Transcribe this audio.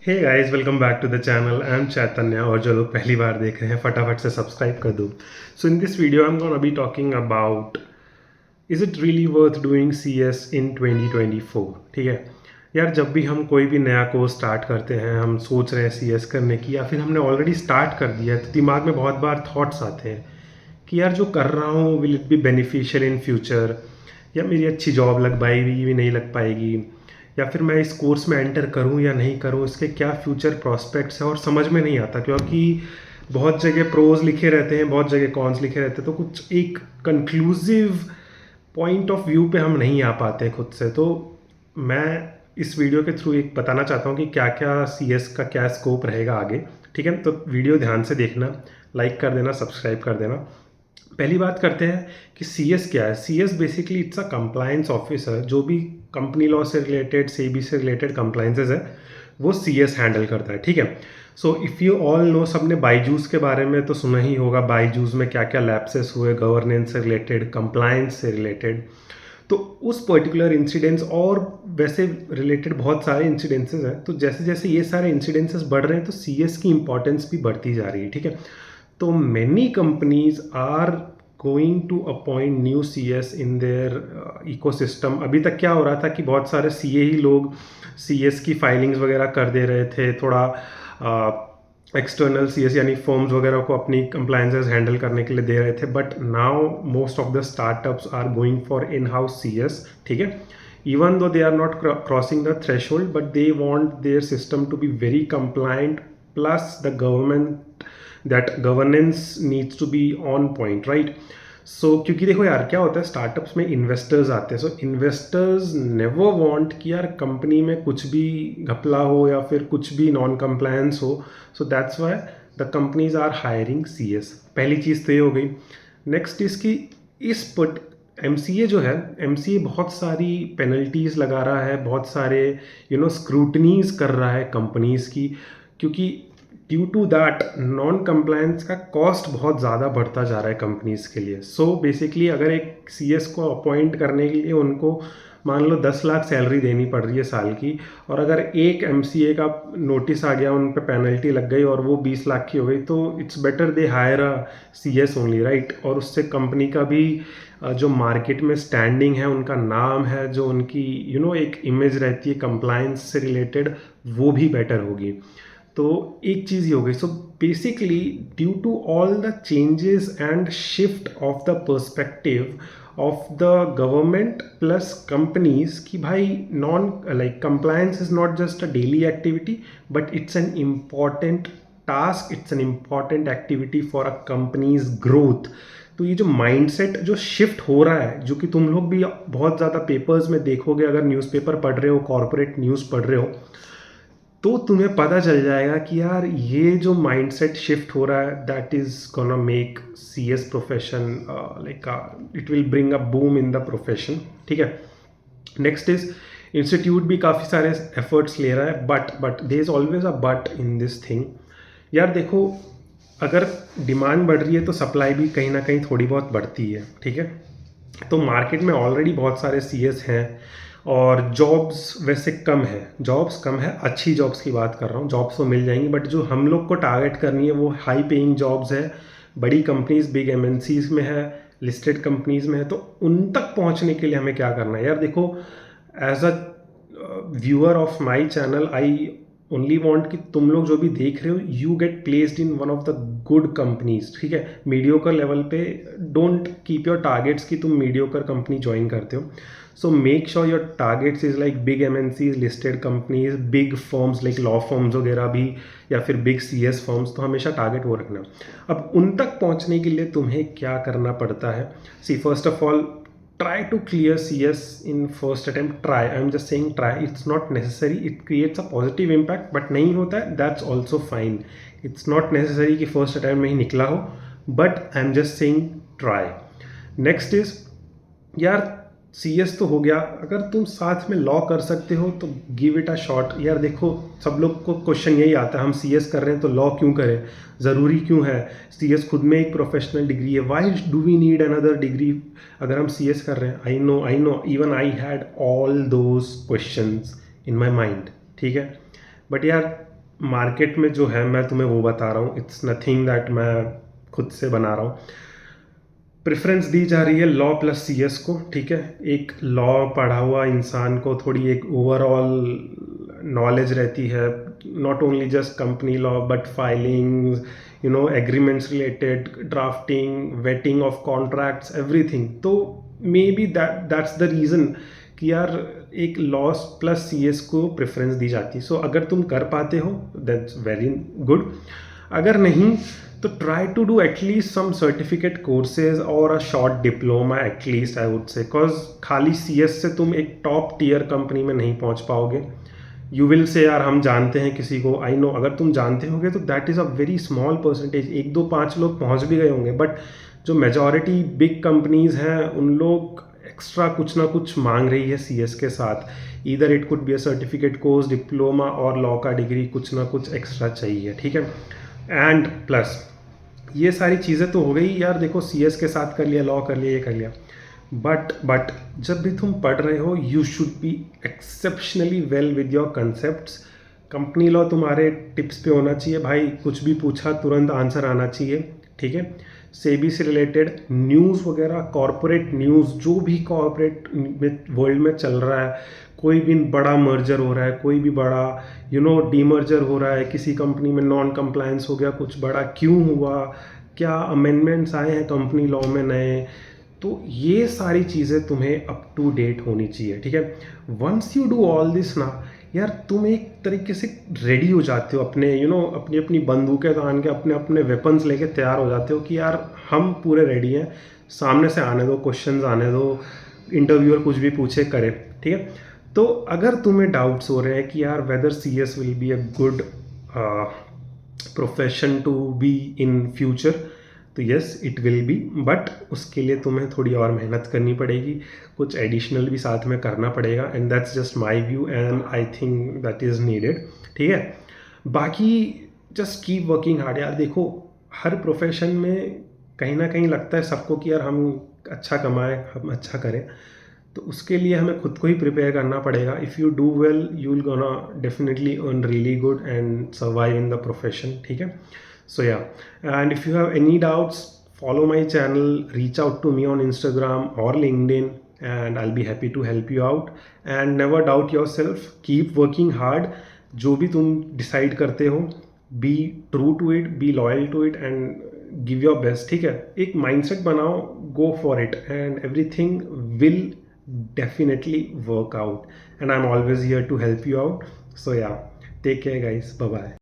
Hey guys, welcome back to the channel. I am Chaitanya और जो लोग पहली बार देख रहे हैं फटाफट से सब्सक्राइब कर दो। So in this video I am gonna be talking about is it really worth doing CS in 2024। ठीक है यार, जब भी हम कोई भी नया कोर्स स्टार्ट करते हैं, हम सोच रहे हैं सीएस करने की या फिर हमने ऑलरेडी स्टार्ट कर दिया है, तो दिमाग में बहुत बार थॉट्स आते हैं कि यार जो कर रहा हूँ will it be beneficial in future, या मेरी अच्छी जॉब लग पाएगी भी नहीं लग पाएगी, या फिर मैं इस कोर्स में एंटर करूं या नहीं करूं, इसके क्या फ्यूचर प्रॉस्पेक्ट्स हैं। और समझ में नहीं आता क्योंकि बहुत जगह प्रोज लिखे रहते हैं, बहुत जगह कॉन्स लिखे रहते हैं, तो कुछ एक कंक्लूसिव पॉइंट ऑफ व्यू पे हम नहीं आ पाते खुद से। तो मैं इस वीडियो के थ्रू एक बताना चाहता हूँ कि क्या क्या सीएस का क्या स्कोप रहेगा आगे। ठीक है, तो वीडियो ध्यान से देखना, लाइक कर देना, सब्सक्राइब कर देना। पहली बात करते हैं कि सीएस क्या है। CS basically it's a compliance officer. जो भी कंपनी लॉ से रिलेटेड, सेबी से रिलेटेड कंप्लायंसेस है, वो सीएस हैंडल करता है। ठीक है, so if you all know, सबने बाईजूस के बारे में तो सुना ही होगा। बाईजूस में क्या क्या लैप्सेस हुए गवर्नेंस से रिलेटेड, कंप्लायंस से रिलेटेड। तो उस पर्टिकुलर इंसिडेंट्स और वैसे रिलेटेड बहुत सारे इंसिडेंसेस हैं। तो जैसे जैसे ये सारे इंसिडेंसेस बढ़ रहे हैं, तो सीएस की इंपॉर्टेंस भी बढ़ती जा रही है। ठीक है, तो many companies are going to appoint new CS in their ecosystem। अभी तक क्या हो रहा था कि बहुत सारे सीए ही लोग सीएस की फाइलिंग्स वगैरह कर दे रहे थे, थोड़ा एक्सटर्नल सीएस यानी फर्म्स वगैरह को अपनी कंप्लायंसेस हैंडल करने के लिए दे रहे थे। But now most of the startups are going for in house CS. ठीक है, even though they are not crossing the threshold, but they want their system to be very compliant, plus the government, that governance needs to be on point, right? सो क्योंकि देखो यार, क्या होता है startups में investors आते हैं। सो इन्वेस्टर्स नेवर वांट कि यार कंपनी में कुछ भी घपला हो या फिर कुछ भी नॉन कंप्लायंस हो। So that's why the companies are hiring CS. पहली चीज़ तो ये हो गई। नेक्स्ट इसकी इस एमसीए जो है, एमसीए बहुत सारी पेनल्टीज लगा रहा है, बहुत सारे स्क्रूटनीज कर रहा है कंपनीज की, क्योंकि due to that non compliance का कॉस्ट बहुत ज़्यादा बढ़ता जा रहा है कंपनीज के लिए। सो बेसिकली अगर एक सीएस को अपॉइंट करने के लिए उनको मान लो 10 लाख सैलरी देनी पड़ रही है साल की, और अगर एक एमसीए का नोटिस आ गया, उन पे पेनल्टी लग गई और वो 20 लाख की हो गई, तो it's better they hire a CS only, right? और उससे कंपनी का भी जो मार्केट में स्टैंडिंग है, उनका नाम है, जो उनकी एक इमेज रहती है कंप्लायंस से रिलेटेड, वो भी बेटर होगी। तो एक चीज़ ये हो गई। So basically due to all the changes and shift of the perspective of the government plus companies, कि भाई non like compliance is not just a daily activity, but it's an important task, it's an important activity for a company's growth. तो ये जो mindset जो shift हो रहा है, जो कि तुम लोग भी बहुत ज़्यादा पेपर्स में देखोगे, अगर न्यूज़पेपर पढ़ रहे हो, कॉर्पोरेट न्यूज़ पढ़ रहे हो, तो तुम्हें पता चल जाएगा कि यार ये जो माइंडसेट शिफ्ट हो रहा है, that is gonna make CS profession like it will bring a boom in the profession. ठीक है, नेक्स्ट इज इंस्टीट्यूट भी काफ़ी सारे एफर्ट्स ले रहा है, but there is always a but in this thing. यार देखो, अगर डिमांड बढ़ रही है तो सप्लाई भी कहीं ना कहीं थोड़ी बहुत बढ़ती है। ठीक है, तो मार्केट में ऑलरेडी बहुत सारे सीएस हैं और जॉब्स वैसे कम है, जॉब्स कम है, अच्छी जॉब्स की बात कर रहा हूँ। जॉब्स तो मिल जाएंगी, बट जो हम लोग को टारगेट करनी है वो हाई पेइंग जॉब्स है, बड़ी कंपनीज, बिग एमएनसीज में है, लिस्टेड कंपनीज में है। तो उन तक पहुँचने के लिए हमें क्या करना है यार? देखो, as a viewer of my channel, I only want कि तुम लोग जो भी देख रहे हो, you get placed in one of the good companies. ठीक है, मीडियोकर लेवल पे डोंट कीप योर टारगेट्स कि तुम मीडियोकर कंपनी ज्वाइन करते हो। So make sure your targets is like big MNCs, listed companies, big firms like law firms वगैरह भी, या फिर बिग सीएस फर्म्स। तो हमेशा टारगेट वो रखना। अब उन तक पहुंचने के लिए तुम्हें क्या करना पड़ता है? See, first of all, try to clear CS in first attempt. Try, I'm just saying try, it's not necessary, it creates a positive impact, but नहीं होता है, that's also fine. It's not necessary कि first attempt में ही निकला हो, but I'm just saying try. Next is, यार CS तो हो गया, अगर तुम साथ में लॉ कर सकते हो तो गिव इट अ शॉट। यार देखो, सब लोग को क्वेश्चन यही आता है, हम सीएस कर रहे हैं तो लॉ क्यों करें, ज़रूरी क्यों है? सीएस खुद में एक प्रोफेशनल डिग्री है, why do we need another degree अगर हम सीएस कर रहे हैं? I know, even I had all those questions in my mind. ठीक है, बट यार मार्केट में जो है मैं तुम्हें वो बता रहा हूँ, इट्स नथिंग दैट मैं खुद से बना रहा हूँ। प्रेफरेंस दी जा रही है लॉ प्लस सीएस को, ठीक है। एक लॉ पढ़ा हुआ इंसान को थोड़ी एक ओवरऑल नॉलेज रहती है, not only just company law but filings, agreements related, drafting, vetting of contracts, everything. तो may be that's the reason कि यार एक लॉ प्लस सीएस को प्रेफरेंस दी जाती है। सो अगर तुम कर पाते हो दैट्स वेरी गुड, अगर नहीं तो try to do at least some certificate courses और a short diploma at least, I would say, because खाली सीएस से तुम एक टॉप टियर कंपनी में नहीं पहुंच पाओगे। यू विल से यार हम जानते हैं किसी को, आई नो, अगर तुम जानते होगे तो that is a very small percentage, 1 2 5 लोग पहुंच भी गए होंगे, बट जो मेजॉरिटी बिग कंपनीज हैं उन लोग एक्स्ट्रा कुछ ना कुछ मांग रही है सीएस के साथ। Either it could be a certificate course, diploma और लॉ का डिग्री, कुछ ना कुछ एक्स्ट्रा चाहिए, ठीक है। एंड प्लस ये सारी चीज़ें तो हो गई यार, देखो सीएस के साथ कर लिया, लॉ कर लिया, ये कर लिया, बट जब भी तुम पढ़ रहे हो you should be exceptionally well with your concepts. Company law तुम्हारे टिप्स पे होना चाहिए भाई, कुछ भी पूछा तुरंत आंसर आना चाहिए, ठीक है। सेबी से रिलेटेड न्यूज़ वगैरह, कॉरपोरेट न्यूज़, जो भी कॉरपोरेट में वर्ल्ड में चल रहा है, कोई भी बड़ा मर्जर हो रहा है, कोई भी बड़ा डीमर्जर हो रहा है, किसी कंपनी में नॉन कंप्लायंस हो गया, कुछ बड़ा क्यों हुआ, क्या अमेंडमेंट्स आए हैं कंपनी लॉ में नए, तो ये सारी चीज़ें तुम्हें अप टू डेट होनी चाहिए, ठीक है। Once you do all this ना यार, तुम एक तरीके से रेडी हो जाते हो, अपने अपनी अपनी बंदूकें तान के, अपने अपने वेपन्स लेके तैयार हो जाते हो कि यार हम पूरे रेडी हैं, सामने से आने दो, क्वेश्चंस आने दो, इंटरव्यूअर कुछ भी पूछे करे, ठीक है। तो अगर तुम्हें डाउट्स हो रहे हैं कि यार whether CS will be a good profession to be in future, तो yes it will be, but उसके लिए तुम्हें थोड़ी और मेहनत करनी पड़ेगी, कुछ एडिशनल भी साथ में करना पड़ेगा, and that's just my view and I think that is needed, ठीक है। बाकी जस्ट कीप वर्किंग हार्ड यार। देखो हर प्रोफेशन में कहीं ना कहीं लगता है सबको कि यार हम अच्छा कमाएं, हम अच्छा करें, तो उसके लिए हमें खुद को ही प्रिपेयर करना पड़ेगा। If you do well you will gonna definitely earn really good and survive in the profession, ठीक है। सो या, and if you have any doubts follow my channel, reach out to me on Instagram or LinkedIn, and I'll be happy to help you out. And never doubt yourself, keep working hard, जो भी तुम decide करते हो be true to it, be loyal to it and give your best, ठीक है। एक mindset बनाओ, go for it and everything will definitely work out, and I'm always here to help you out. So yeah, take care guys, bye bye.